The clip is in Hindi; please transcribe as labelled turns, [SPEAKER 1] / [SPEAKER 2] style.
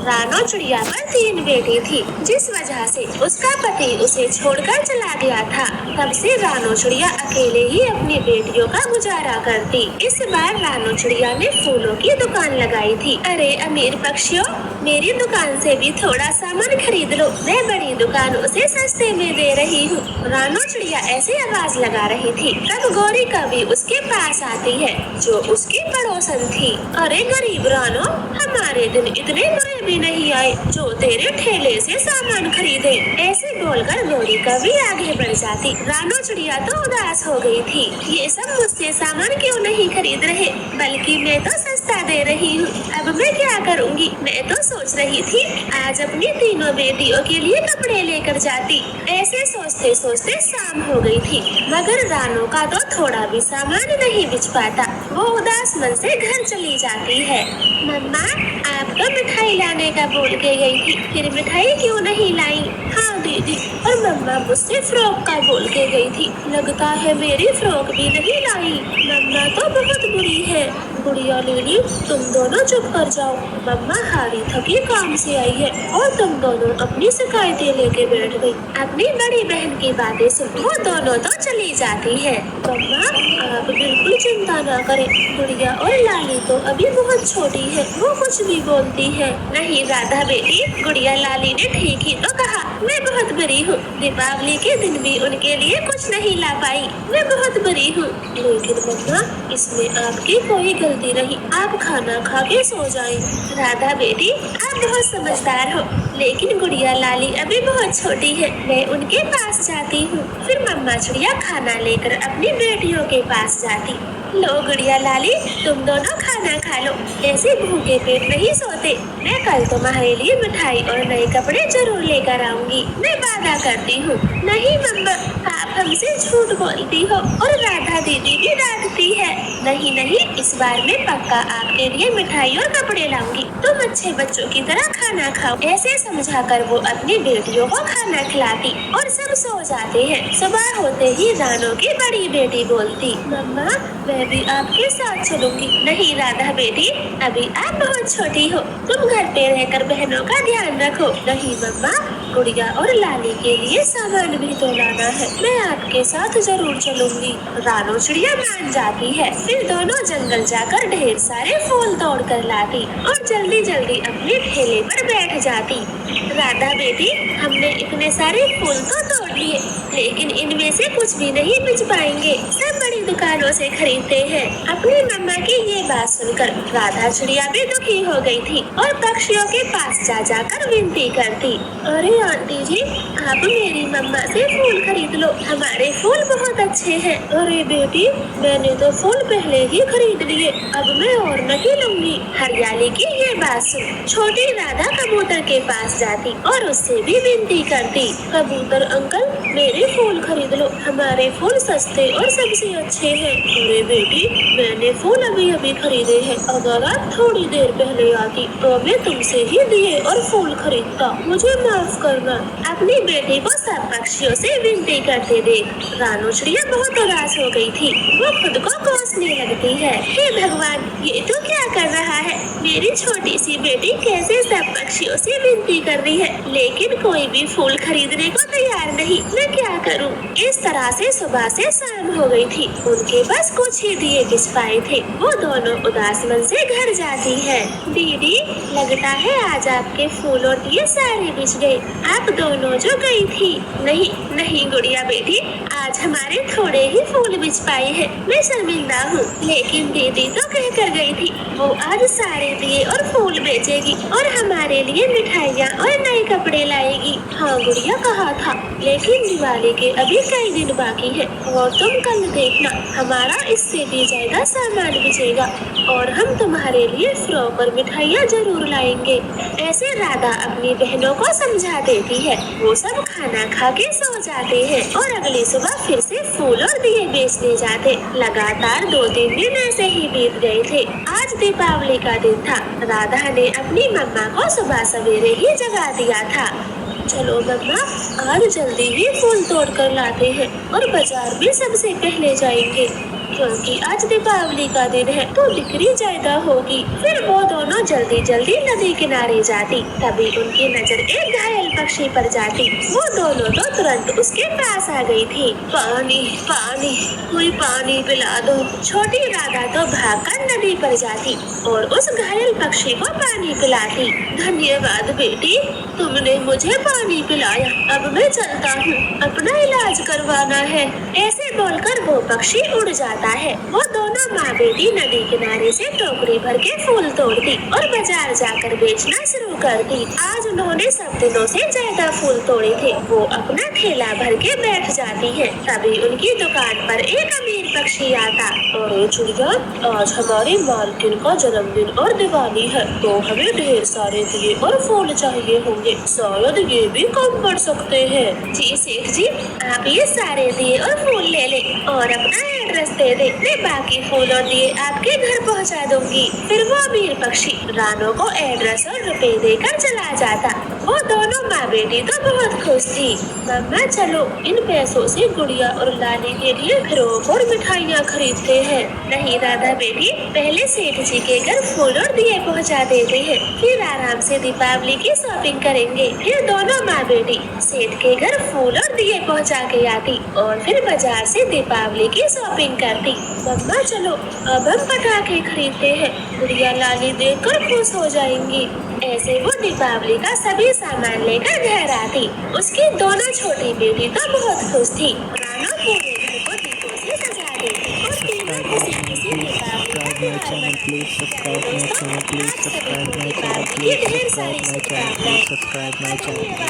[SPEAKER 1] रानो चिड़िया पर 3 बेटी थी, जिस वजह से उसका पति उसे छोड़कर चला गया था। तब से रानो चिड़िया अकेले ही अपनी बेटियों का गुजारा करती। इस बार रानो चिड़िया ने फूलों की दुकान लगाई थी। अरे अमीर पक्षियों, मेरी दुकान से भी थोड़ा सामान खरीद लो, मैं बड़ी दुकानों से सस्ते में दे रही हूँ। रानो चिड़िया ऐसी आवाज लगा रही थी, तब गौरी कभी उसके पास आती है, जो उसकी पड़ोसन थी। अरे गरीब रानो, हमारे दिन इतने बुरे भी नहीं आए जो तेरे ठेले से सामान खरीदे। ऐसे बोलकर गौरी कभी आगे बढ़ जाती। रानो चिड़िया तो उदास हो गई थी। ये सब मुझसे सामान क्यों नहीं खरीद रहे, बल्कि मैं तो सस्ता दे रही हूँ। अब मैं क्या करूँगी? मैं तो सोच रही थी आज अपनी तीनों बेटियों के लिए कपड़े लेकर जाती। ऐसे सोचते सोचते शाम हो गई थी, मगर रानो का तो थोड़ा भी सामान नहीं बिच पाता। वो उदास मन से घर चली जाती है। मम्मा, आप तो मिठाई लाने का बोल के गई थी, फिर मिठाई क्यों नहीं लाई? हाँ दीदी, और मम्मा मुझसे फ्रॉक का बोल के गई थी, लगता है मेरी फ्रॉक भी नहीं लाई। मम्मा तो बहुत बुरी है। गुड़िया लीली, तुम दोनों चुप कर जाओ। मम्मा हारी थकी काम से आई है और तुम दोनों अपनी शिकायतें लेके बैठ गई। अपनी बड़ी बहन की बातें सुन वो दोनों तो चली जाती है। मम्मा, आप बिल्कुल चिंता ना करें, गुड़िया और लाली तो अभी बहुत छोटी है, वो कुछ भी बोलती है। नहीं राधा बेटी, गुड़िया लाली ने ठीक ही तो कहा, मैं बहुत बुरी हूँ। दीपावली के दिन भी उनके लिए कुछ नहीं ला पाई, मैं बहुत बुरी हूँ। लेकिन मम्मा, इसमें आपकी कोई गलती नहीं, आप खाना खा के सो जाएं। राधा बेटी, आप बहुत समझदार हो, लेकिन गुड़िया लाली अभी बहुत छोटी है, मैं उनके पास जाती हूँ। फिर मम्मा चिड़िया खाना लेकर अपनी बेटियों के पास जाती। लो गुड़िया लाली, तुम दोनों खाना खा लो, ऐसे भूखे पेट नहीं सोते। मैं कल तुम्हारे लिए मिठाई और नए कपड़े जरूर लेकर आऊंगी, मैं वादा करती हूँ। नहीं मम्मा, आप हमसे झूठ बोलती हो और राधा दीदी भी डांटती है। नहीं नहीं, इस बार मैं पक्का आपके लिए मिठाई और कपड़े लाऊंगी, तुम अच्छे बच्चों की तरह खाना खाओ। ऐसे समझाकर वो अपनी बेटियों को खाना खिलाती और सब सो जाते हैं। सुबह होते ही रानो की बड़ी बेटी बोलती, मम्मा मैं भी आपके साथ चलूंगी। नहीं राधा बेटी, अभी आप बहुत छोटी हो, तुम घर पे रहकर बहनों का ध्यान रखो। नहीं मम्मा, गुड़िया और लाली के लिए सामान भी तो लाना है, मैं आपके साथ जरूर चलूंगी। रानो चिड़िया मान जाती है। फिर दोनों जंगल जाकर ढेर सारे फूल तोड़ कर लाती और जल्दी जल्दी अपने ठेले पर बैठ जाती। राधा बेटी, हमने इतने सारे फूल तो तोड़ लिए, लेकिन इनमें से कुछ भी नहीं बिच पाएंगे, सब बड़ी दुकानों से खरीदते हैं। अपनी मम्मा की ये बात सुनकर राधा चिड़िया भी दुखी हो गई थी और पक्षियों के पास जा जाकर विनती करती, अरे आंटी जी, आप मेरी मम्मा से फूल खरीद लो, हमारे फूल बहुत अच्छे हैं। अरे बेटी, मैंने तो फूल पहले ही खरीद लिए, अब मैं और नहीं लूंगी। हरियाली की ये बात सुन छोटी राधा कबूतर के पास जाती और उससे भी विनती करती, कबूतर अंकल, मेरे फूल खरीद लो, हमारे फूल सस्ते और सबसे अच्छे हैं। अरे बेटी, मैंने फूल अभी अभी खरीदे हैं, अगर आप थोड़ी देर पहले आती तो मैं तुमसे ही दिए और फूल खरीदता, मुझे माफ करना। अपनी बेटी को सब पक्षियों से विनती करते देख रानो चिड़िया बहुत उदास हो गई थी। वो खुद को कोसने लगती है, हे भगवान, ये तो क्या कर रहा है? मेरी छोटी सी बेटी कैसे सब पक्षियों से विनती कर रही है, लेकिन कोई भी फूल खरीदने को तैयार नहीं, मैं क्या करूं? इस तरह से सुबह से शाम हो गई थी, उनके बस कुछ ही दिए बिच पाए थे। वो दोनों उदास मन से घर जाती है। दीदी, लगता है आज आपके फूल और दिए सारे बिच गए, आप दोनों जो गई थी। नहीं नहीं गुड़िया बेटी, आज हमारे थोड़े ही फूल बिच पाए हैं, मैं शर्मिंदा हूँ, लेकिन दीदी तो कह कर गई थी वो आज सारे दिए और फूल बेचेगी और हमारे लिए मिठाइयाँ और नए कपड़े लाएगी। हाँ गुड़िया, कहा था, लेकिन दिवाली के अभी कई दिन बाकी है और तुम कल देखना, हमारा इससे भी ज्यादा सामान बिचेगा और हम तुम्हारे लिए फ्रॉक और मिठाइयाँ जरूर लाएंगे। ऐसे राधा अपनी बहनों को समझा देती है। वो सब खाना खा के सो जाते हैं और अगली सुबह फिर से फूल और दिए बेचने जाते। लगातार 2-3 दिन ऐसे ही बीत गए थे। आज दीपावली का दिन था। राधा ने अपनी मम्मा को सुबह सवेरे ही जगा दिया था। चलो मम्मा, आज जल्दी ही फूल तोड़ कर लाते हैं और बाजार में सबसे पहले जाएंगे। क्योंकि आज दीपावली का दिन है तो बिक्री ज्यादा होगी। फिर वो दोनों जल्दी जल्दी नदी किनारे जाती। तभी उनकी नजर एक घायल पक्षी पर जाती। वो दोनों तो तुरंत उसके पास आ गई थी। पानी पानी, कोई पानी पिला दो। छोटी राधा तो भागकर नदी पर जाती और उस घायल पक्षी को पानी पिलाती। धन्यवाद बेटी, तुमने मुझे पानी पिलाया। अब मैं चलता हूँ, अपना इलाज करवाना है। ऐसे बोलकर वो पक्षी उड़ जाता है। वो दोनों माँ बेटी नदी किनारे से टोकरी भर के फूल तोड़ती और बाजार जाकर बेचना शुरू करती। आज उन्होंने सब दिनों से ज्यादा फूल तोड़े थे। वो अपना ठेला भर के बैठ जाती है। तभी उनकी दुकान पर एक अमीर पक्षी आता। अरे चिड़िया, आज हमारी मालकिन का जन्मदिन और दिवाली है तो हमें ढेर सारे दिए और फूल चाहिए होंगे। शायद ये भी कम पड़ सकते हैं। जी सेठ जी, आप ये सारे दिए और फूल ले ले और अपना एड्रेस दे दे। मैं बाकी फूल और दिए आपके घर पहुंचा दूंगी। फिर वो अमीर पक्षी रानो को एड्रेस और रुपए देकर चला जाता। वो दोनों माँ बेटी तो बहुत खुश थी। मम्मा चलो, इन पैसों से गुड़िया और लाली के लिए फ्रॉक और मिठाइयाँ खरीदते हैं। नहीं राधा बेटी, पहले सेठ जी के घर फूल और दिए पहुंचा देते हैं, फिर आराम से दीपावली की शॉपिंग करेंगे। फिर दोनों माँ बेटी सेठ के घर फूल और दिए पहुंचा के आती और फिर बाजार से दीपावली की शॉपिंग करती। मम्मा चलो, अब हम पटाखे खरीदते हैं। गुड़िया लाली देखकर खुश हो जाएंगी। ऐसे वो दीपावली का सभी सामान लेकर घर आती। उसकी दोनों छोटी बेटी तो बहुत खुश थी। रानो पूरे घर को दीपों से सजा देती और तीनों खुशी खुशी दीपावली का त्योहार मनाती।
[SPEAKER 2] subscribe my channel, please subscribe my channel, please subscribe my channel, please subscribe my channel.